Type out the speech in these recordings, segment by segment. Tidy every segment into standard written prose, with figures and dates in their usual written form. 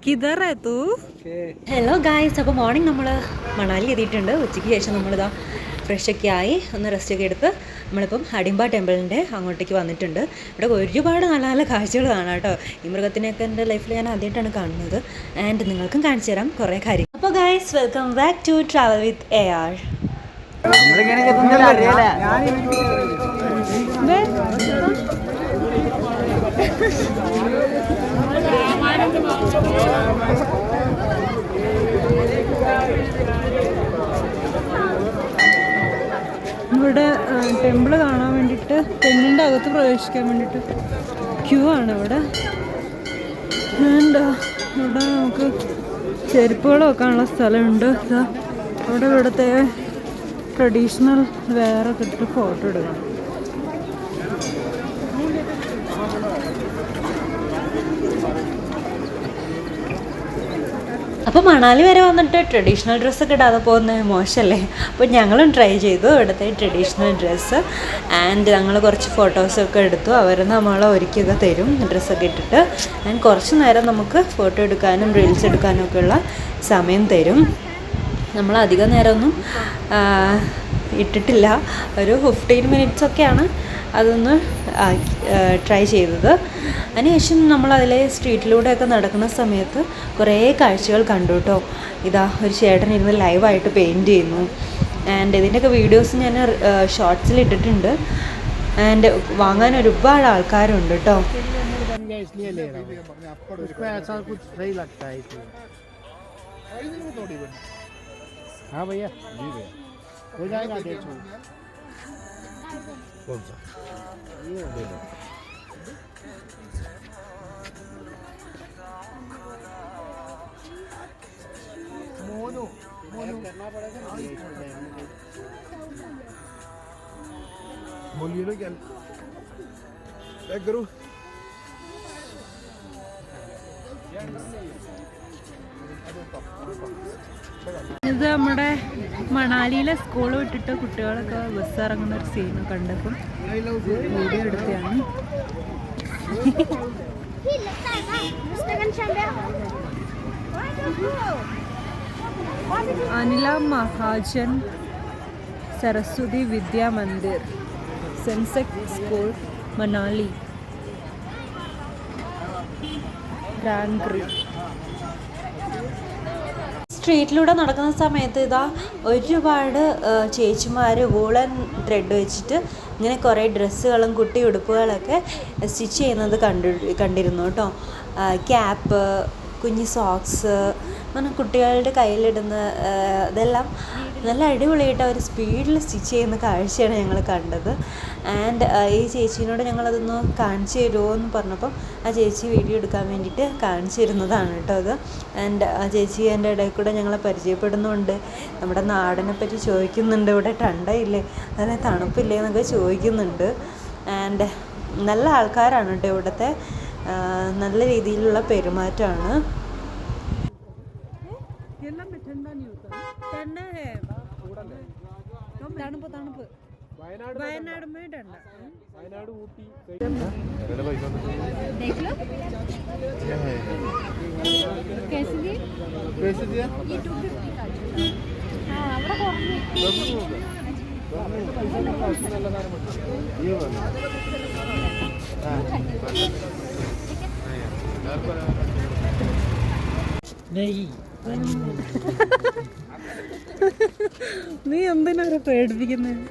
കിധർ high തൂ? Hello guys, അപ്പോൾ morning നമ്മൾ മണാലി എത്തിയിട്ടുണ്ട്. ഉച്ചയ്ക്ക് ശേഷം നമ്മളിതാ ഫ്രഷൊക്കെ ആയി ഒന്ന് റെസ്റ്റൊക്കെ എടുത്ത് നമ്മളിപ്പം ഹഡിംബ ടെമ്പിളിൻ്റെ അങ്ങോട്ടേക്ക് വന്നിട്ടുണ്ട്. ഇവിടെ ഒരുപാട് നല്ല നല്ല കാഴ്ചകൾ കാണാം കേട്ടോ. ഈ മൃഗത്തിനെയൊക്കെ എൻ്റെ ലൈഫിൽ ഞാൻ ആദ്യമായിട്ടാണ് കാണുന്നത്. ആൻഡ് നിങ്ങൾക്കും കാണിച്ചു തരാം കുറേ കാര്യം. അപ്പോൾ guys, welcome back to travel with AR. ഇവിടെ ടെമ്പിൾ കാണാൻ വേണ്ടിയിട്ട് തെങ്ങിൻ്റെ അകത്ത് പ്രവേശിക്കാൻ വേണ്ടിയിട്ട് ക്യൂ ആണ് ഇവിടെ. ആൻഡ് ഇവിടെ നമുക്ക് ചെരുപ്പുകൾ വെക്കാനുള്ള സ്ഥലമുണ്ട്. അവിടെ ഇവിടുത്തെ ട്രഡീഷണൽ വെയറൊക്കെ ഇട്ട് ഫോട്ടോ എടുക്കണം. അപ്പോൾ മണാലി വരെ വന്നിട്ട് ട്രഡീഷണൽ ഡ്രസ്സൊക്കെ ഇടാതെ പോകുന്നത് മോശമല്ലേ? അപ്പോൾ ഞങ്ങളും ട്രൈ ചെയ്തു ഇവിടുത്തെ ട്രഡീഷണൽ ഡ്രസ്സ്. ആൻഡ് ഞങ്ങൾ കുറച്ച് ഫോട്ടോസൊക്കെ എടുത്തു. അവർ നമ്മളെ ഒരുക്കിയൊക്കെ തരും ഡ്രസ്സൊക്കെ ഇട്ടിട്ട്. ആൻഡ് കുറച്ച് നേരം നമുക്ക് ഫോട്ടോ എടുക്കാനും റീൽസ് എടുക്കാനും ഒക്കെയുള്ള സമയം തരും. നമ്മൾ അധികം നേരമൊന്നും ഇട്ടിട്ടില്ല, ഒരു 15 മിനിറ്റ്സൊക്കെയാണ് അതൊന്ന് ട്രൈ ചെയ്തത്. അതിനുശേഷം നമ്മൾ അതിലെ സ്ട്രീറ്റിലൂടെയൊക്കെ നടക്കുന്ന സമയത്ത് കുറേ കാഴ്ചകൾ കണ്ടു കേട്ടോ. ഇതാ ഒരു ചേട്ടൻ ഇരുന്ന് ലൈവായിട്ട് പെയിൻറ്റ് ചെയ്യുന്നു. ആൻഡ് ഇതിൻ്റെയൊക്കെ വീഡിയോസ് ഞാൻ ഷോർട്സിൽ ഇട്ടിട്ടുണ്ട്. ആൻഡ് വാങ്ങാൻ ഒരുപാട് ആൾക്കാരുണ്ട് കേട്ടോ. हाँ भैया जी भैया हो जाएगा 150। कौन सा ये ले लो। मोनो मोनो करना पड़ेगा बोलिए ना क्या पैक करो। ഇത് നമ്മുടെ മണാലിയിലെ സ്കൂൾ വിട്ടിട്ട് കുട്ടികളൊക്കെ ബസ് ഇറങ്ങുന്ന ഒരു സീൻ കണ്ടപ്പം വീഡിയോ എടുത്തതാണ്. അനില മഹാജൻ സരസ്വതി വിദ്യാ മന്ദിർ, സെൻസെക് സ്കൂൾ, മണാലി, ഗ്രാൻഡ്. സ്ട്രീറ്റിലൂടെ നടക്കുന്ന സമയത്ത് ഇതാ ഒരുപാട് ചേച്ചിമാർ വൂളൻ ത്രെഡ് വെച്ചിട്ട് ഇങ്ങനെ കുറേ ഡ്രസ്സുകളും കുട്ടി ഉടുപ്പുകളൊക്കെ സ്റ്റിച്ച് ചെയ്യുന്നത് കണ്ടിരുന്നു കേട്ടോ. ക്യാപ്പ്, കുഞ്ഞി സോക്സ്, അങ്ങനെ കുട്ടികളുടെ കയ്യിലിടുന്ന ഇതെല്ലാം നല്ല അടിപൊളിയായിട്ട് അവർ സ്പീഡിൽ സ്റ്റിച്ച് ചെയ്യുന്ന കാഴ്ചയാണ് ഞങ്ങൾ കണ്ടത്. ആൻഡ് ഈ ചേച്ചീനോട് ഞങ്ങളതൊന്ന് കാണിച്ചു തരുമോ എന്ന് പറഞ്ഞപ്പം ആ ചേച്ചി വീഡിയോ എടുക്കാൻ വേണ്ടിയിട്ട് കാണിച്ചു തരുന്നതാണ് കേട്ടോ അത്. ആൻഡ് ആ ചേച്ചി എൻ്റെ ഇടയിൽ കൂടെ ഞങ്ങളെ പരിചയപ്പെടുന്നുണ്ട്. നമ്മുടെ നാടിനെ പറ്റി ചോദിക്കുന്നുണ്ട്. ഇവിടെ ടണ്ടയില്ലേ, അതിന് തണുപ്പില്ലേ എന്നൊക്കെ ചോദിക്കുന്നുണ്ട്. ആൻഡ് നല്ല ആൾക്കാരാണ് കേട്ടോ ഇവിടുത്തെ, നല്ല രീതിയിലുള്ള പെരുമാറ്റമാണ്. തണുപ്പ് തണുപ്പ് വയനാട് മേടുണ്ട്. വയനാട് ഊട്ടി നീ എന്തിനാ പേടിപ്പിക്കുന്നത്?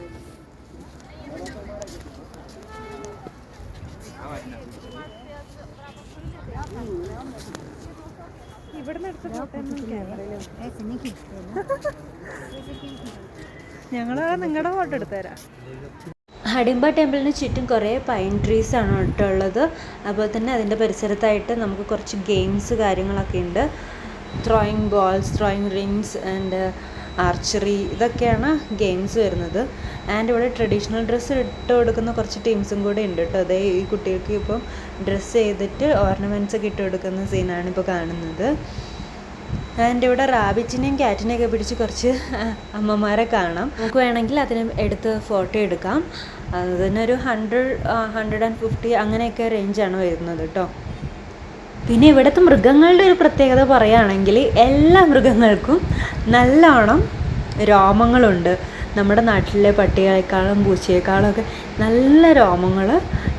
ഞങ്ങള് നിങ്ങളുടെ ഫോട്ടോ എടുത്തുതരാം. ഹഡിംബ ടെമ്പിളിന് ചുറ്റും കുറേ പൈൻ ട്രീസ് ആണ് കേട്ടുള്ളത്. അതുപോലെ തന്നെ അതിൻ്റെ പരിസരത്തായിട്ട് നമുക്ക് കുറച്ച് ഗെയിംസ് കാര്യങ്ങളൊക്കെ ഉണ്ട്. Throwing balls, throwing rings and archery, ഇതൊക്കെയാണ് ഗെയിംസ് വരുന്നത്. ആൻഡ് ഇവിടെ ട്രഡീഷണൽ ഡ്രസ്സ് ഇട്ട് കൊടുക്കുന്ന കുറച്ച് ടീംസും കൂടെ ഉണ്ട് കേട്ടോ. അതേ ഈ കുട്ടികൾക്ക് ഇപ്പോൾ ഡ്രസ്സ് ചെയ്തിട്ട് ഓർണമെൻറ്റ്സ് ഒക്കെ ഇട്ട് കൊടുക്കുന്ന സീനാണ് ഇപ്പോൾ കാണുന്നത്. ആൻഡ് ഇവിടെ റാബിറ്റിനെയും ക്യാറ്റിനെയൊക്കെ പിടിച്ച് കുറച്ച് അമ്മമാരെ കാണാം. നമുക്ക് വേണമെങ്കിൽ അതിന് എടുത്ത് ഫോട്ടോ എടുക്കാം. അതിനൊരു 100-150 അങ്ങനെയൊക്കെ റേഞ്ചാണ് വരുന്നത് കേട്ടോ. പിന്നെ ഇവിടുത്തെ മൃഗങ്ങളുടെ ഒരു പ്രത്യേകത പറയുകയാണെങ്കിൽ എല്ലാ മൃഗങ്ങൾക്കും നല്ലോണം രോമങ്ങളുണ്ട്. നമ്മുടെ നാട്ടിലെ പട്ടിയേക്കാളും പൂച്ചയേക്കാളും ഒക്കെ നല്ല രോമങ്ങൾ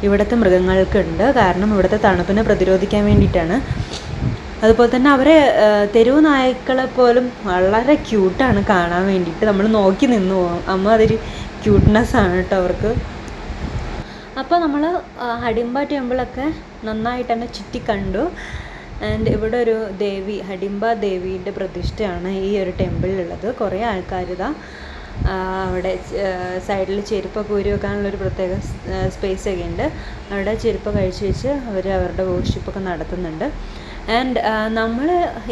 ഇവിടുത്തെ മൃഗങ്ങൾക്കുണ്ട്. കാരണം ഇവിടുത്തെ തണുപ്പിനെ പ്രതിരോധിക്കാൻ വേണ്ടിയിട്ടാണ്. അതുപോലെ തന്നെ അവരെ തെരുവ് നായ്ക്കളെ പോലും വളരെ ക്യൂട്ടാണ് കാണാൻ വേണ്ടിയിട്ട്. നമ്മൾ നോക്കി നിന്ന് പോകും. അതൊരു ക്യൂട്ട്നെസ്സാണ് കേട്ടോ അവർക്ക്. അപ്പോൾ നമ്മൾ ഹഡിംബ ടെമ്പിളൊക്കെ നന്നായിട്ട് തന്നെ ചുറ്റി കണ്ടു. ആൻഡ് ഇവിടെ ഒരു ദേവി, ഹഡിംബ ദേവിയുടെ പ്രതിഷ്ഠയാണ് ഈ ഒരു ടെമ്പിളിലുള്ളത്. കുറേ ആൾക്കാർ ഇതാ അവിടെ സൈഡിൽ ചെരുപ്പൊക്കെ ഊരി വെക്കാനുള്ളൊരു പ്രത്യേക സ്പേസൊക്കെ ഉണ്ട്. അവിടെ ചെരുപ്പൊക്കെ അഴിച്ച് വെച്ച് അവർ അവരുടെ വർഷിപ്പൊക്കെ നടത്തുന്നുണ്ട്. ആൻഡ് നമ്മൾ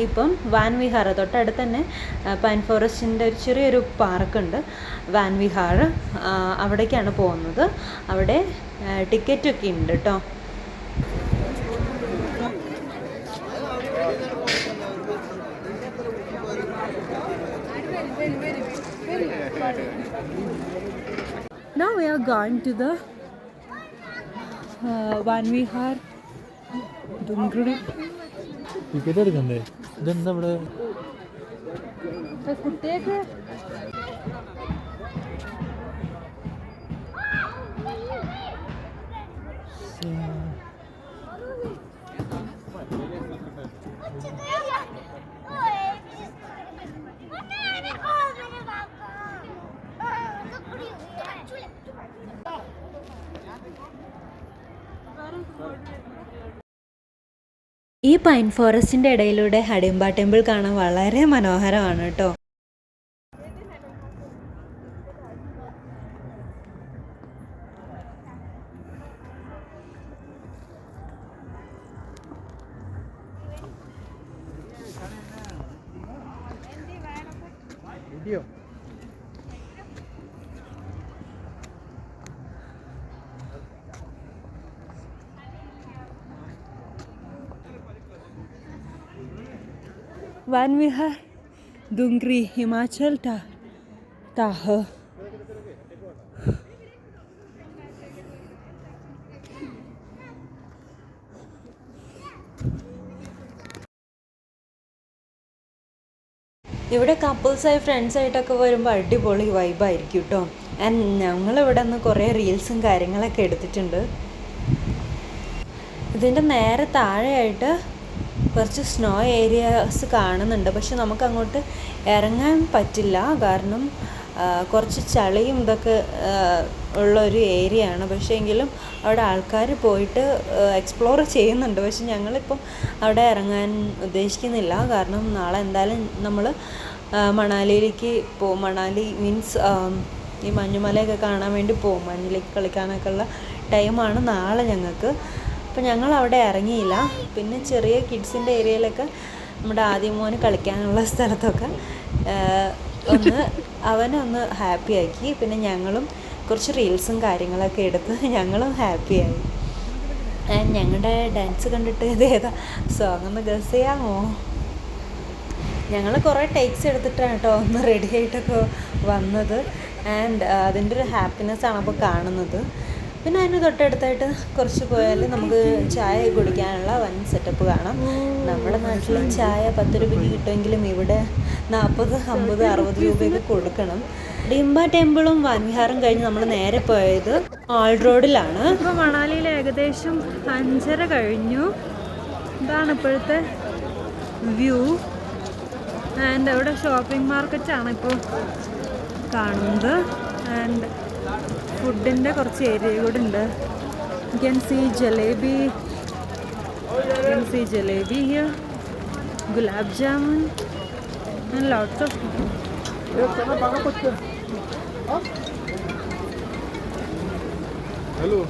ഇപ്പം വാൻ വിഹാർ തൊട്ടടുത്ത് തന്നെ പൈൻ ഫോറസ്റ്റിൻ്റെ ഒരു ചെറിയൊരു പാർക്കുണ്ട്, വാൻ വിഹാർ. അവിടേക്കാണ് പോകുന്നത്. അവിടെ ടിക്കറ്റൊക്കെ ഉണ്ട് കേട്ടോ. Now we are going to the Van Vihar Dungri. Ticket എടുക്കണ്ടേ? ഇതെന്താ ഇവിടെ? കുട്ടിയൊക്കെ ഈ പൈൻ ഫോറസ്റ്റിൻ്റെ ഇടയിലൂടെ ഹഡിംബ ടെമ്പിൾ കാണാൻ വളരെ മനോഹരമാണ് കേട്ടോ. വീഡിയോ वान विहार दुंगरी हिमाचल ताह. ഇവിടെ കപ്പിൾസായി ഫ്രണ്ട്സായിട്ടൊക്കെ വരുമ്പോൾ അടിപൊളി വൈബായിരിക്കും കേട്ടോ. ആൻഡ് ഞങ്ങളിവിടെ നിന്ന് കുറേ റീൽസും കാര്യങ്ങളൊക്കെ എടുത്തിട്ടുണ്ട്. ഇതിൻ്റെ നേരെ താഴെയായിട്ട് കുറച്ച് സ്നോ ഏരിയാസ് കാണുന്നുണ്ട്. പക്ഷെ നമുക്ക് അങ്ങോട്ട് ഇറങ്ങാൻ പറ്റില്ല. കാരണം കുറച്ച് ചളിയും ഇതൊക്കെ ഉള്ളൊരു ഏരിയ ആണ്. പക്ഷേ എങ്കിലും അവിടെ ആൾക്കാർ പോയിട്ട് എക്സ്പ്ലോർ ചെയ്യുന്നുണ്ട്. പക്ഷെ ഞങ്ങളിപ്പം അവിടെ ഇറങ്ങാൻ ഉദ്ദേശിക്കുന്നില്ല. കാരണം നാളെ എന്തായാലും നമ്മൾ മണാലിയിലേക്ക് പോകും. മണാലി മീൻസ് ഈ മഞ്ഞുമലയൊക്കെ കാണാൻ വേണ്ടി പോകും. മഞ്ഞിലേക്ക് കളിക്കാനൊക്കെ ഉള്ള ടൈമാണ് നാളെ ഞങ്ങൾക്ക്. അപ്പം ഞങ്ങൾ അവിടെ ഇറങ്ങിയില്ല. പിന്നെ ചെറിയ കിഡ്സിൻ്റെ ഏരിയയിലൊക്കെ നമ്മുടെ ആദ്യം മോന് കളിക്കാനുള്ള സ്ഥലത്തൊക്കെ അവനെ ഒന്ന് ഹാപ്പിയാക്കി. പിന്നെ ഞങ്ങളും കുറച്ച് റീൽസും കാര്യങ്ങളൊക്കെ എടുത്ത് ഞങ്ങളും ഹാപ്പിയായി. ഞങ്ങളുടെ ഡാൻസ് കണ്ടിട്ട് ഇത് ഏതാ സോങ് ഒന്ന് ഗസ് ചെയ്യാമോ? ഞങ്ങൾ കുറേ ടേക്സ് എടുത്തിട്ടാണ് കേട്ടോ ഒന്ന് റെഡി ആയിട്ടൊക്കെ വന്നത്. ആൻഡ് അതിൻ്റെ ഒരു ഹാപ്പിനെസ്സാണ് അപ്പോൾ കാണുന്നത്. പിന്നെ അതിന് തൊട്ടടുത്തായിട്ട് കുറച്ച് പോയാൽ നമുക്ക് ചായ കുടിക്കാനുള്ള വൻ സെറ്റപ്പ് കാണാം. നമ്മുടെ നാട്ടിൽ ചായ 10 രൂപയ്ക്ക് കിട്ടുമെങ്കിലും ഇവിടെ 40, 50, 60 രൂപയൊക്കെ കൊടുക്കണം. ഡിംബ ടെമ്പിളും വാൻവിഹാറും കഴിഞ്ഞ് നമ്മൾ നേരെ പോയത് മാൾ റോഡിലാണ്. ഇപ്പോൾ മണാലിയിൽ ഏകദേശം 5:30 കഴിഞ്ഞു. ഇതാണ് ഇപ്പോഴത്തെ വ്യൂ. ആൻഡ് അവിടെ ഷോപ്പിംഗ് മാർക്കറ്റാണ് ഇപ്പോൾ കാണുന്നത്. ആൻഡ് ഫുഡിൻ്റെ കുറച്ച് ഏരിയ കൂടെ ഉണ്ട്. You can see jalebi here, gulab jamun and lots of. Hello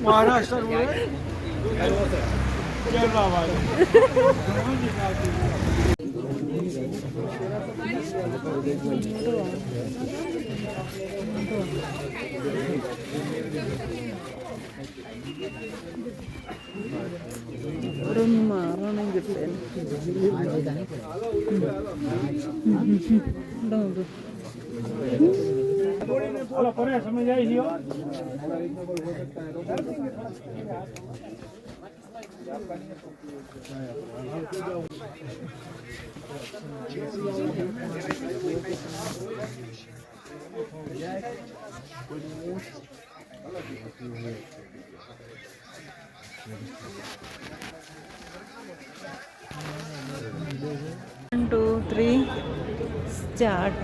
Maharashtra Kerala वाले ഇവരൊന്ന് മാറണം കിട്ടാൻ. One, two, three, start.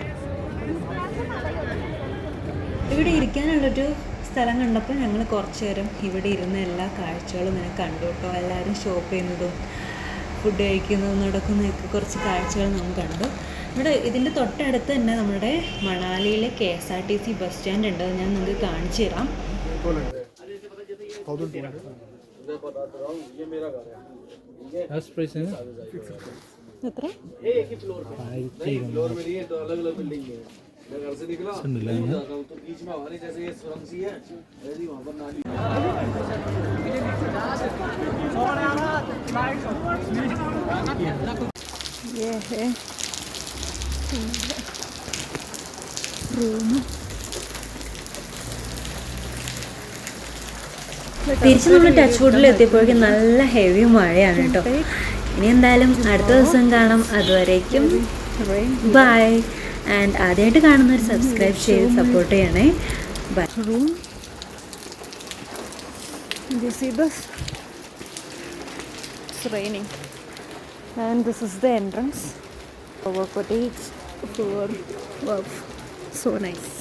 ഇവിടെ ഇരിക്കാനുള്ളൊരു സ്ഥലം കണ്ടപ്പോൾ ഞങ്ങൾ കുറച്ച് നേരം ഇവിടെ ഇരുന്ന് എല്ലാ കാഴ്ചകളും ഇങ്ങനെ കണ്ടു കേട്ടോ. എല്ലാവരും ഷോപ്പ് ചെയ്യുന്നതും ഫുഡ് കഴിക്കുന്നതും നടക്കുന്നതൊക്കെ കുറച്ച് കാഴ്ചകൾ നമ്മൾ കണ്ടു. ഇവിടെ ഇതിൻ്റെ തൊട്ടടുത്ത് തന്നെ നമ്മുടെ മണാലിയിലെ KSRTC ബസ് സ്റ്റാൻഡ് ഉണ്ട്. അത് ഞാൻ നിങ്ങൾക്ക് കാണിച്ചു തരാം. എത്ര? തിരിച്ച് നമ്മൾ ടച്ച് വുഡിൽ എത്തിയപ്പോഴേക്കും നല്ല ഹെവി മഴയാണ് കേട്ടോ. ഇനി എന്തായാലും അടുത്ത ദിവസം കാണാം. അതുവരേക്കും ബൈ. ആൻഡ് ആദ്യമായിട്ട് കാണുന്നവർ സബ്സ്ക്രൈബ് ചെയ്ത് സപ്പോർട്ട് ചെയ്യണേ. Bye. Room you see this? It's raining and this is the entrance. Our cottage for wow, so nice.